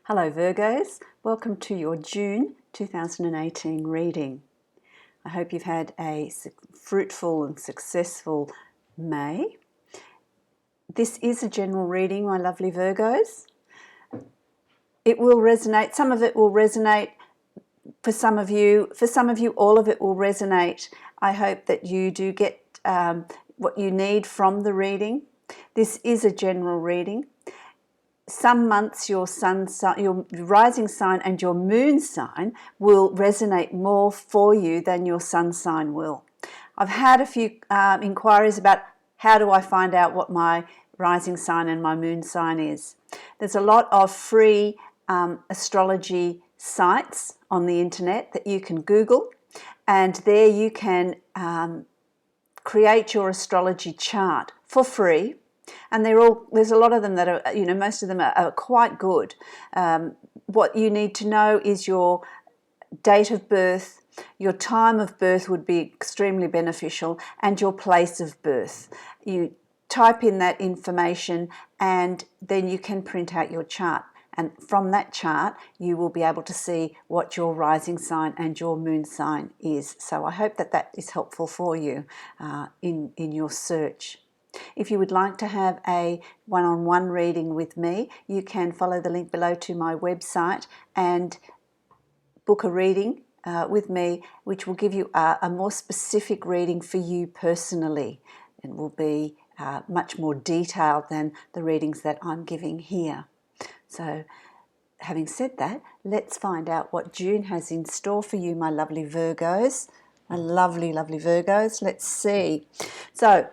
Hello Virgos, welcome to your June 2018 reading. I hope you've had a fruitful and successful May. This is a general reading, my lovely Virgos. It will resonate, some of it will resonate for some of you, all of it will resonate. I hope that you do get what you need from the reading. This is a general reading. Some months your rising sign and your moon sign will resonate more for you than your sun sign will. I've had a few inquiries about how do I find out what my rising sign and my moon sign is. There's a lot of free astrology sites on the internet that you can Google, and there you can create your astrology chart for free. And there's a lot of them that are, most of them are quite good. What you need to know is your date of birth, your time of birth would be extremely beneficial, and your place of birth. You type in that information and then you can print out your chart. And from that chart, you will be able to see what your rising sign and your moon sign is. So I hope that is helpful for you in your search. If you would like to have a one-on-one reading with me, you can follow the link below to my website and book a reading with me, which will give you a more specific reading for you personally, and will be much more detailed than the readings that I'm giving here. So, having said that, let's find out what June has in store for you, my lovely Virgos. My lovely, lovely Virgos. Let's see. So,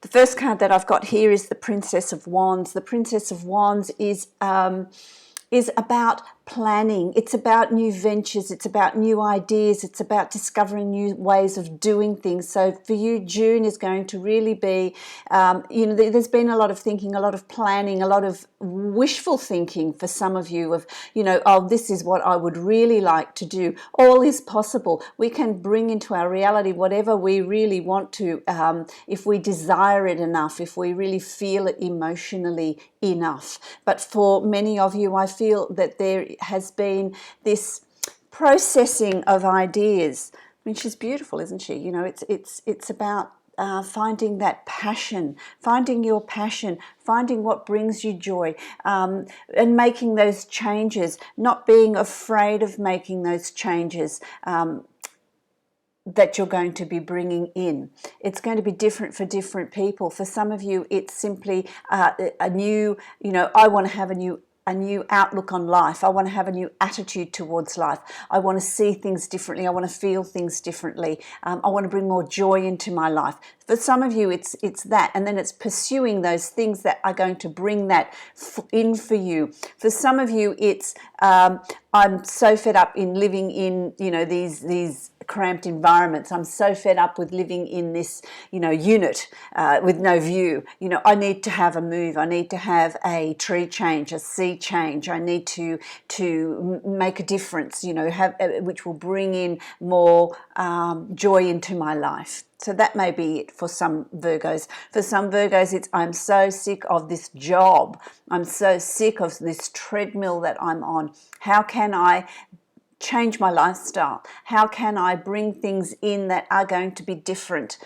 the first card that I've got here is the Princess of Wands. The Princess of Wands is about planning. It's about new ventures. It's about new ideas. It's about discovering new ways of doing things. So for you, June is going to really be, there's been a lot of thinking, a lot of planning, a lot of wishful thinking for some of you of, oh, this is what I would really like to do. All is possible. We can bring into our reality whatever we really want to, if we desire it enough, if we really feel it emotionally enough. But for many of you, I feel that there has been this processing of ideas. I mean, she's beautiful, isn't she? It's about finding that passion, finding your passion, finding what brings you joy, and making those changes, not being afraid of making those changes that you're going to be bringing in. It's going to be different for different people. For some of you, it's simply a new, I want to have a new outlook on life. I want to have a new attitude towards life. I want to see things differently. I want to feel things differently. I want to bring more joy into my life. For some of you, it's that, and then it's pursuing those things that are going to bring that in for you. For some of you, it's I'm so fed up in living in these cramped environments. I'm so fed up with living in this unit with no view. I need to have a move. I need to have a tree change, a sea change. I need to make a difference, which will bring in more joy into my life. So that may be it for some Virgos. For some Virgos, it's I'm so sick of this job. I'm so sick of this treadmill that I'm on. How can I change my lifestyle? How can I bring things in that are going to be different?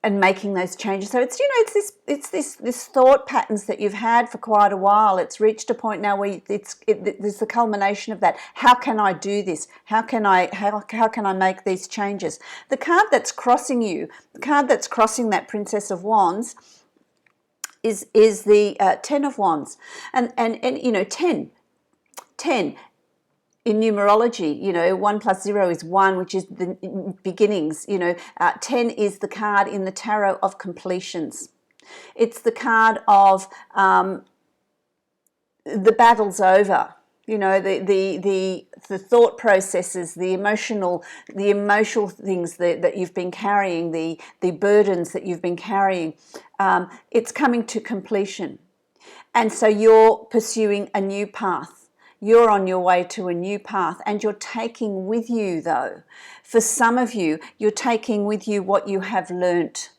And making those changes. So it's this thought patterns that you've had for quite a while. It's reached a point now where there's the culmination of that. How can I do this? How can I make these changes? The card that's crossing you, the card that's crossing that Princess of Wands, is the Ten of Wands, and 10. In numerology, 1 plus 0 is 1, which is the beginnings. 10 is the card in the tarot of completions. It's the card of the battle's over. The thought processes, the emotional things that you've been carrying, the burdens that you've been carrying. It's coming to completion, and so you're pursuing a new path. You're on your way to a new path, and you're taking with you, though, for some of you, you're taking with you what you have learnt.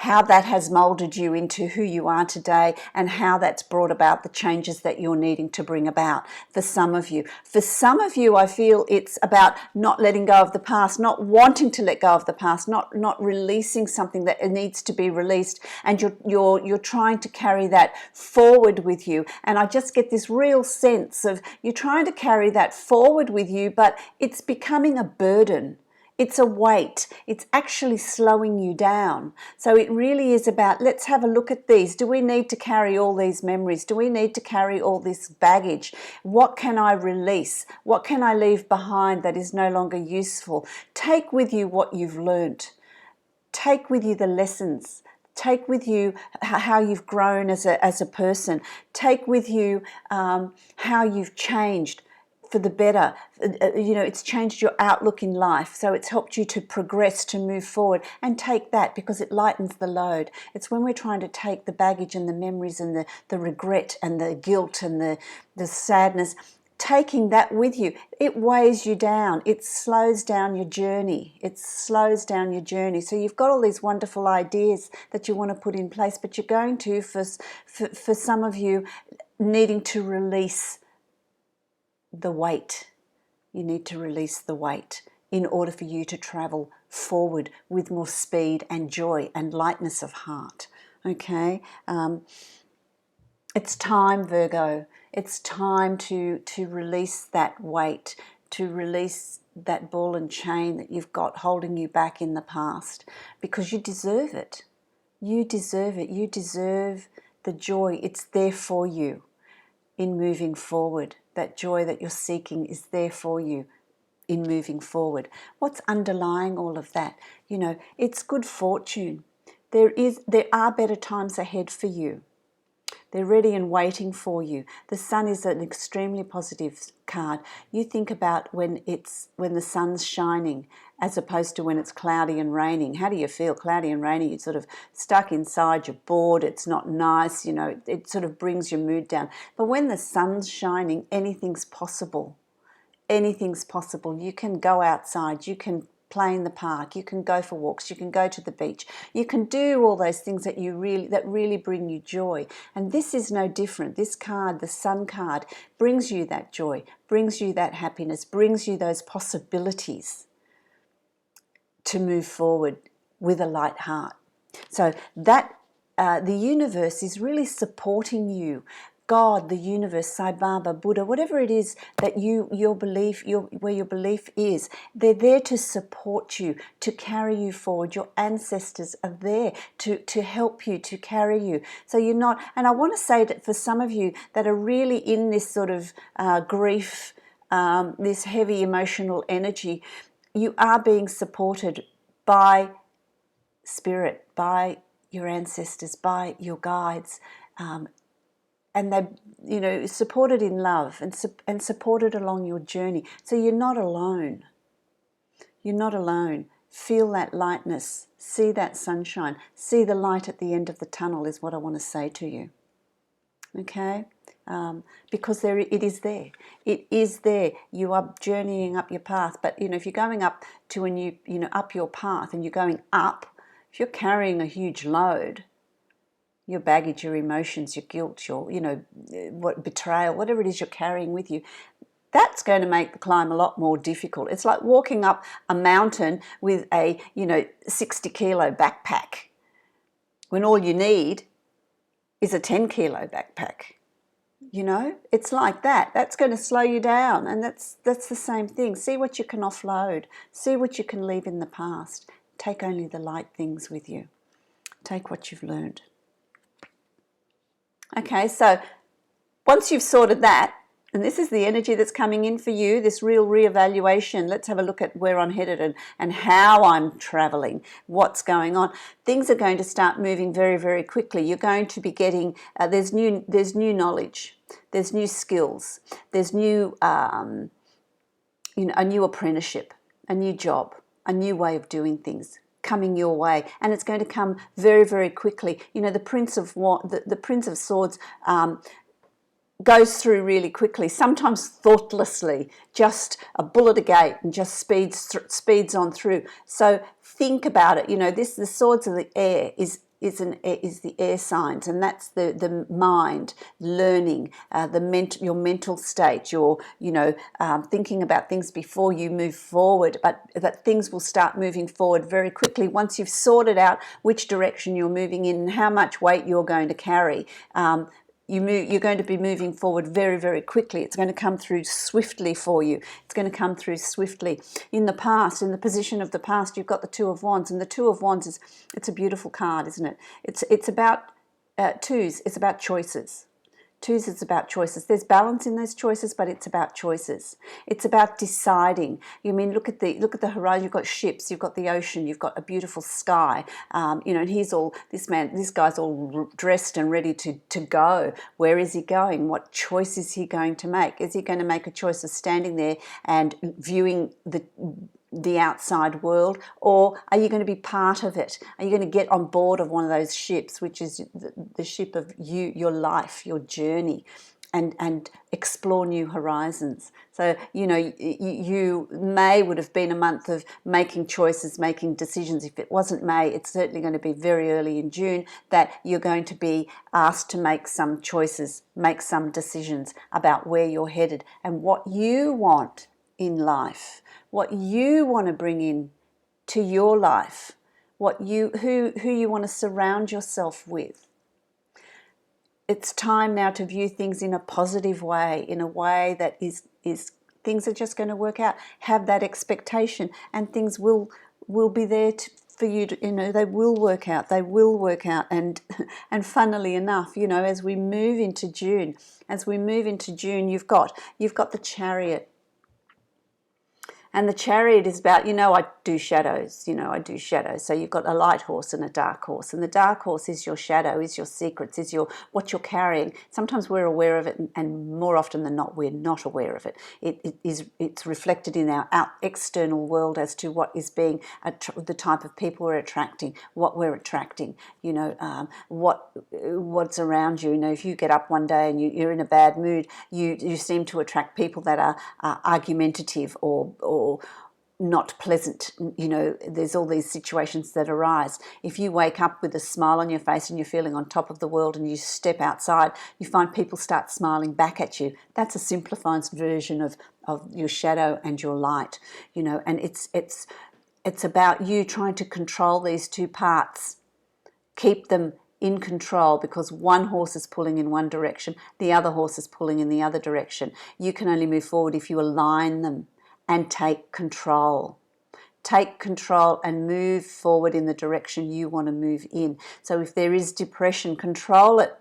how that has molded you into who you are today, and how that's brought about the changes that you're needing to bring about for some of you. For some of you, I feel it's about not letting go of the past, not wanting to let go of the past, not releasing something that needs to be released, and you're trying to carry that forward with you. And I just get this real sense of you're trying to carry that forward with you, but it's becoming a burden. It's a weight. It's actually slowing you down. So it really is about, let's have a look at these. Do we need to carry all these memories? Do we need to carry all this baggage? What can I release? What can I leave behind that is no longer useful? Take with you what you've learnt. Take with you the lessons. Take with you how you've grown as a person. Take with you how you've changed for the better. It's changed your outlook in life. So it's helped you to progress, to move forward, and take that because it lightens the load. It's when we're trying to take the baggage and the memories and the regret and the guilt and the sadness, taking that with you, it weighs you down. It slows down your journey. It slows down your journey. So you've got all these wonderful ideas that you want to put in place, but you're going to, for some of you, needing to release the weight. You need to release the weight in order for you to travel forward with more speed and joy and lightness of heart. Okay? It's time, Virgo. It's time to release that weight, to release that ball and chain that you've got holding you back in the past, because you deserve it. You deserve it. You deserve the joy. It's there for you in moving forward. That joy that you're seeking is there for you in moving forward. What's underlying all of that? It's good fortune. There are better times ahead for you. They're ready and waiting for you. The sun is an extremely positive card. You think about when the sun's shining as opposed to when it's cloudy and raining. How do you feel? Cloudy and rainy, you're sort of stuck inside, you're bored, it's not nice, it sort of brings your mood down. But when the sun's shining, anything's possible. Anything's possible. You can go outside, you can play in the park, you can go for walks, you can go to the beach, you can do all those things that really bring you joy. And this is no different. This card, the sun card, brings you that joy, brings you that happiness, brings you those possibilities to move forward with a light heart. So that the universe is really supporting you. God, the universe, Sai Baba, Buddha, whatever it is that your belief is, they're there to support you, to carry you forward. Your ancestors are there to help you, to carry you. So you're not, and I want to say that for some of you that are really in this sort of grief, this heavy emotional energy, you are being supported by spirit, by your ancestors, by your guides, and they, supported in love and supported along your journey. So you're not alone. You're not alone. Feel that lightness. See that sunshine. See the light at the end of the tunnel is what I want to say to you. Okay? Because it is there. It is there. You are journeying up your path. But, if you're going up to a new, up your path and you're going up, if you're carrying a huge load, your baggage, your emotions, your guilt, your, betrayal, whatever it is you're carrying with you, that's going to make the climb a lot more difficult. It's like walking up a mountain with a, 60-kilo backpack when all you need is a 10-kilo backpack. It's like that. That's going to slow you down, and that's the same thing. See what you can offload. See what you can leave in the past. Take only the light things with you. Take what you've learned. Okay, so once you've sorted that, and this is the energy that's coming in for you, this real reevaluation. Let's have a look at where I'm headed and how I'm traveling, what's going on. Things are going to start moving very, very quickly. You're going to be getting, there's new knowledge, there's new skills, there's new, a new apprenticeship, a new job, a new way of doing things coming your way, and it's going to come very, very quickly. The Prince of the Prince of Swords goes through really quickly, sometimes thoughtlessly, just a bull at a gate and just speeds on through. So think about it. The Swords of the Air is is the air signs, and that's the mind, learning, your mental state, your thinking about things before you move forward. But things will start moving forward very quickly once you've sorted out which direction you're moving in and how much weight you're going to carry. You're going to be moving forward very, very quickly. It's going to come through swiftly for you. It's going to come through swiftly. In the past, in the position of the past, you've got the Two of Wands, and the Two of Wands it's a beautiful card, isn't it? It's about twos. It's about choices. Twos, it's about choices. There's balance in those choices, but it's about choices. It's about deciding. Look at the horizon. You've got ships. You've got the ocean. You've got a beautiful sky. And this guy's all dressed and ready to go. Where is he going? What choice is he going to make? Is he going to make a choice of standing there and viewing the outside world, or are you going to be part of it? Are you going to get on board of one of those ships, which is the ship of your life, your journey, and explore new horizons? So you May would have been a month of making choices, making decisions. If it wasn't May, it's certainly going to be very early in June that you're going to be asked to make some choices, make some decisions about where you're headed and what you want in life, what you want to bring in to your life, who you want to surround yourself with. It's time now to view things in a positive way, in a way that is things are just going to work out. Have that expectation, and things will be there for you to, they will work out. They will work out, and funnily enough, as we move into June, you've got the Chariot. And the Chariot is about, I do shadows, So you've got a light horse and a dark horse. And the dark horse is your shadow, is your secrets, is what you're carrying. Sometimes we're aware of it, and more often than not, we're not aware of it. It's reflected in our external world as to what is being, the type of people we're attracting, what we're attracting, what's around you. If you get up one day and you're in a bad mood, you seem to attract people that are argumentative or not pleasant. There's all these situations that arise. If you wake up with a smile on your face and you're feeling on top of the world, and you step outside, you find people start smiling back at you. That's a simplified version of your shadow and your light. And it's about you trying to control these two parts, keep them in control, because one horse is pulling in one direction, the other horse is pulling in the other direction. You can only move forward if you align them and take control. Take control and move forward in the direction you want to move in. So if there is depression, control it.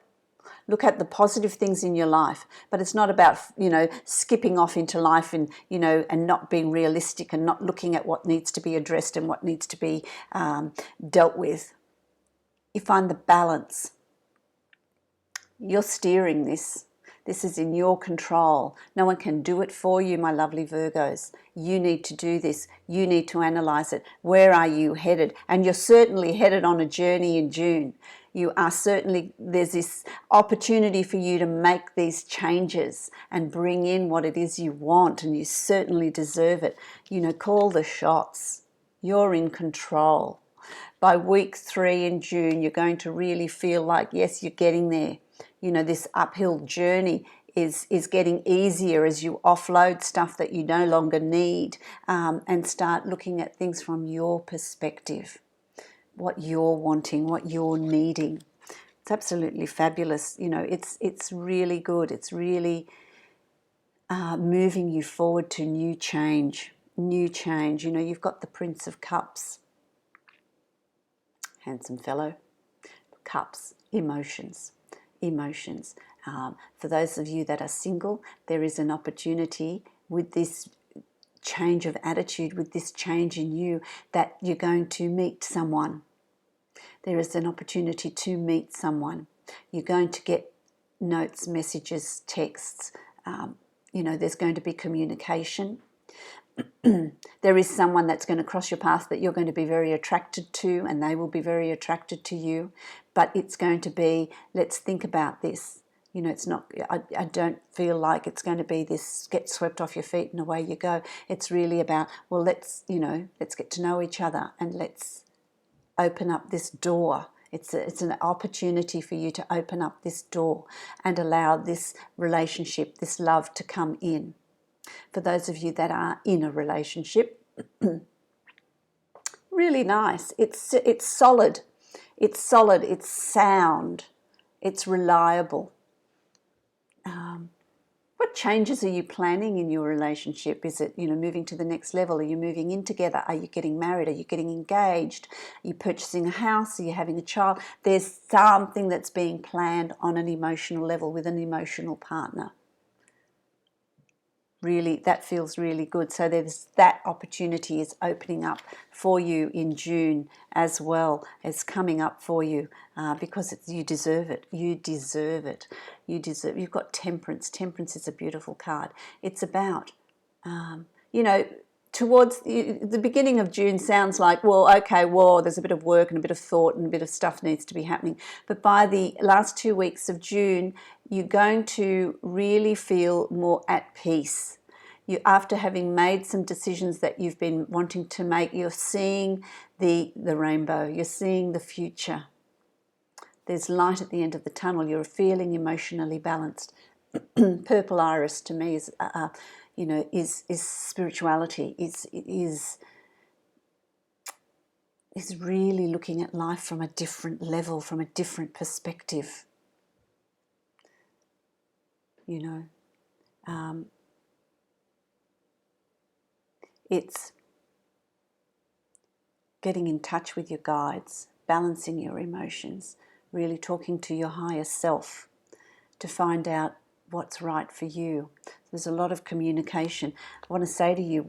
Look at the positive things in your life, but it's not about, skipping off into life and, and not being realistic and not looking at what needs to be addressed and what needs to be dealt with. You find the balance. You're steering this. This is in your control. No one can do it for you, my lovely Virgos. You need to do this. You need to analyze it. Where are you headed? And you're certainly headed on a journey in June. There's this opportunity for you to make these changes and bring in what it is you want, and you certainly deserve it. Call the shots. You're in control. By week 3 in June, you're going to really feel like, yes, you're getting there. This uphill journey is getting easier as you offload stuff that you no longer need, and start looking at things from your perspective, what you're wanting, what you're needing. It's absolutely fabulous. It's really good. It's really moving you forward to new change. You've got the Prince of Cups. Handsome fellow. Cups, emotions. For those of you that are single, there is an opportunity with this change of attitude, with this change in you, that you're going to meet someone. There is an opportunity to meet someone. You're going to get notes, messages, texts. There's going to be communication. There is someone that's going to cross your path that you're going to be very attracted to, and they will be very attracted to you. But it's going to be, let's think about this. It's not, I don't feel like it's going to be this get swept off your feet and away you go. It's really about, well, let's get to know each other, and let's open up this door It's an opportunity for you to open up this door and allow this relationship, this love to come in. For those of you that are in a relationship, really nice. It's solid. It's solid. It's sound. It's reliable. What changes are you planning in your relationship? Is it, moving to the next level? Are you moving in together? Are you getting married? Are you getting engaged? Are you purchasing a house? Are you having a child? There's something that's being planned on an emotional level with an emotional partner. Really, that feels really good. So there's that opportunity is opening up for you in June as well as coming up for you because you deserve it. You deserve it. You've got temperance. Temperance is a beautiful card. It's about, towards the beginning of June sounds like, there's a bit of work and a bit of thought and a bit of stuff needs to be happening. But by the last 2 weeks of June, you're going to really feel more at peace. After having made some decisions that you've been wanting to make, you're seeing the rainbow. You're seeing the future. There's light at the end of the tunnel. You're feeling emotionally balanced. Purple iris to me is spirituality. Is really looking at life from a different level, from a different perspective. It's getting in touch with your guides, balancing your emotions, really talking to your higher self to find out what's right for you. There's a lot of communication. I want to say to you,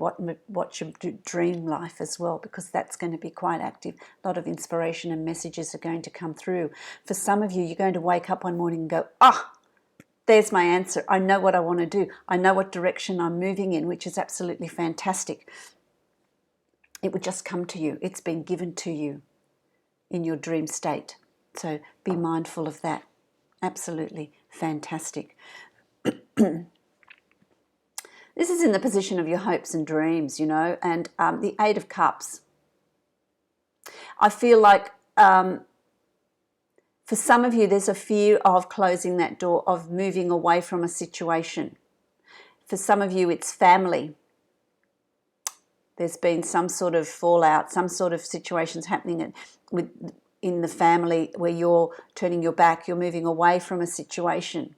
watch your dream life as well, because that's going to be quite active. A lot of inspiration and messages are going to come through. For some of you, you're going to wake up one morning and go, there's my answer. I know what I want to do. I know what direction I'm moving in, which is absolutely fantastic. It would just come to you. It's been given to you in your dream state. So be mindful of that. Absolutely fantastic. This is in the position of your hopes and dreams, and the Eight of Cups. I feel like for some of you, there's a fear of closing that door, of moving away from a situation. For some of you, it's family. There's been some sort of fallout, some sort of situations happening in the family where you're turning your back, you're moving away from a situation.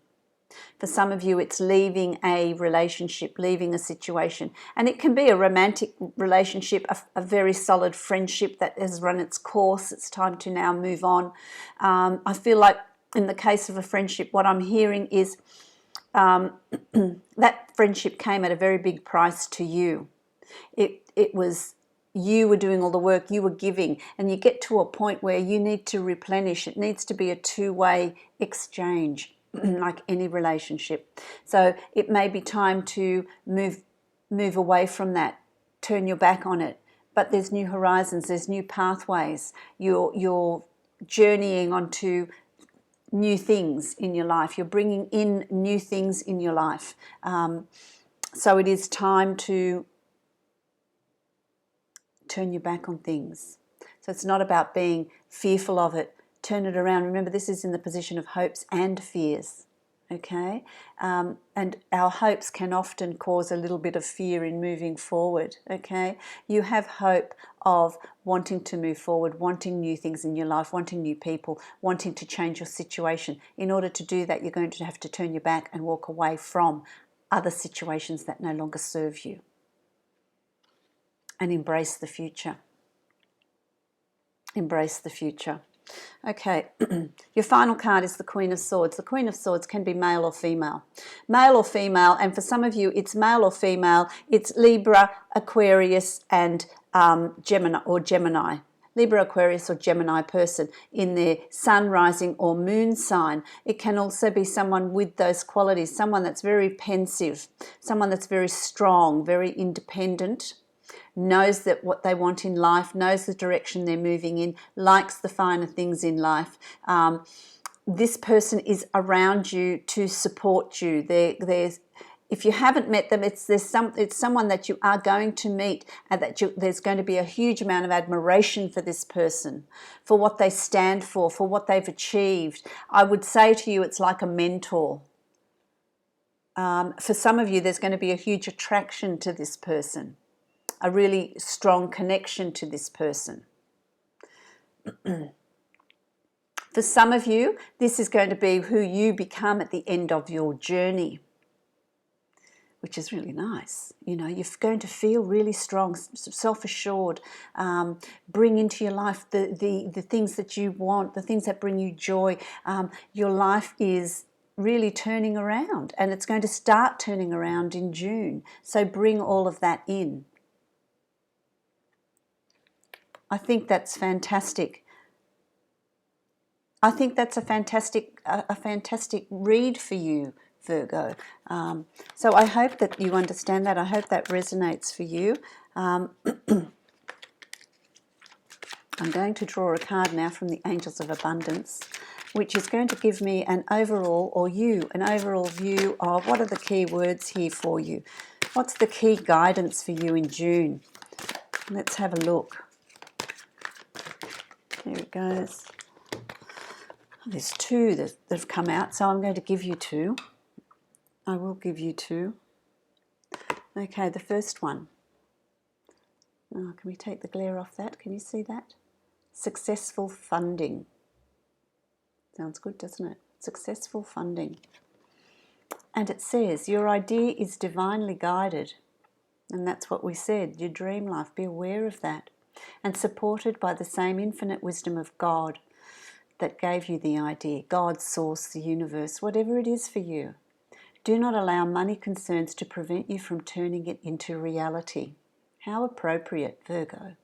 For some of you, it's leaving a relationship, leaving a situation. And it can be a romantic relationship, a very solid friendship that has run its course. It's time to now move on. I feel like in the case of a friendship, what I'm hearing is that friendship came at a very big price to you. It was, you were doing all the work, you were giving, and you get to a point where you need to replenish. It needs to be a two-way exchange. Like any relationship. So it may be time to move away from that, turn your back on it. But there's new horizons, there's new pathways. You're journeying onto new things in your life. You're bringing in new things in your life. So it is time to turn your back on things. So it's not about being fearful of it. Turn it around. Remember, this is in the position of hopes and fears, okay? And our hopes can often cause a little bit of fear in moving forward, okay? You have hope of wanting to move forward, wanting new things in your life, wanting new people, wanting to change your situation. In order to do that, you're going to have to turn your back and walk away from other situations that no longer serve you. And embrace the future. Embrace the future. Okay, your final card is the Queen of Swords. The Queen of Swords can be male or female. Male or female, and for some of you it's male or female. It's Libra, Aquarius and Gemini. Libra, Aquarius or Gemini person in their sun, rising or moon sign. It can also be someone with those qualities, someone that's very pensive, someone that's very strong, very independent, knows that what they want in life, knows the direction they're moving in, likes the finer things in life. This person is around you to support you. They're if you haven't met them, it's someone that you are going to meet, and that there's going to be a huge amount of admiration for this person, for what they stand for what they've achieved. I would say to you, it's like a mentor. For some of you, there's going to be a huge attraction to this person, a really strong connection to this person. For some of you, this is going to be who you become at the end of your journey, which is really nice. You know, you're going to feel really strong, self-assured, bring into your life the things that you want, the things that bring you joy. Your life is really turning around, and it's going to start turning around in June. So bring all of that in. I think that's fantastic. I think that's a fantastic read for you, Virgo. So I hope that you understand that. I hope that resonates for you. I'm going to draw a card now from the Angels of Abundance, which is going to give me an overall view of what are the key words here for you. What's the key guidance for you in June? Let's have a look. There it goes. There's two that have come out, so I'm going to give you two. I will give you two. Okay, the first one. Oh, can we take the glare off that? Can you see that? Successful funding. Sounds good, doesn't it? Successful funding. And it says, your idea is divinely guided. And that's what we said, your dream life. Be aware of that. And supported by the same infinite wisdom of God that gave you the idea. God, source, the universe, whatever it is for you. Do not allow money concerns to prevent you from turning it into reality. How appropriate, Virgo.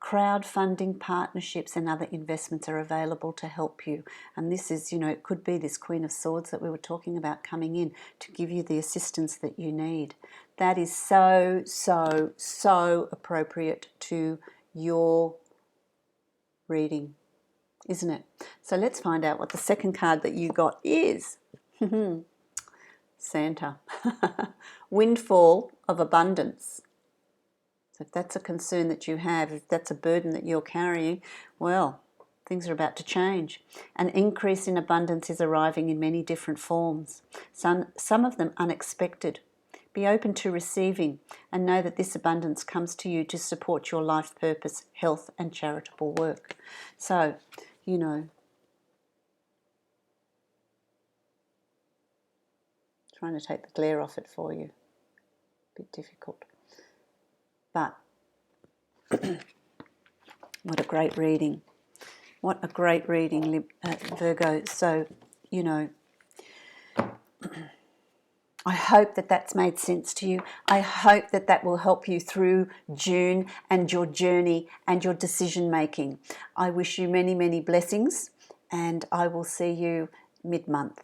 Crowdfunding, partnerships and other investments are available to help you. And this is, you know, it could be this Queen of Swords that we were talking about coming in to give you the assistance that you need. That is so, so, so appropriate to your reading, isn't it? So let's find out what the second card that you got is. Santa. Windfall of abundance. So if that's a concern that you have, if that's a burden that you're carrying, well, things are about to change. An increase in abundance is arriving in many different forms, some of them unexpected. Be open to receiving and know that this abundance comes to you to support your life purpose, health and charitable work. So, you know, trying to take the glare off it for you. A bit difficult. But what a great reading. What a great reading, Virgo. So, you know, I hope that that's made sense to you. I hope that that will help you through June and your journey and your decision making. I wish you many, many blessings, and I will see you mid-month.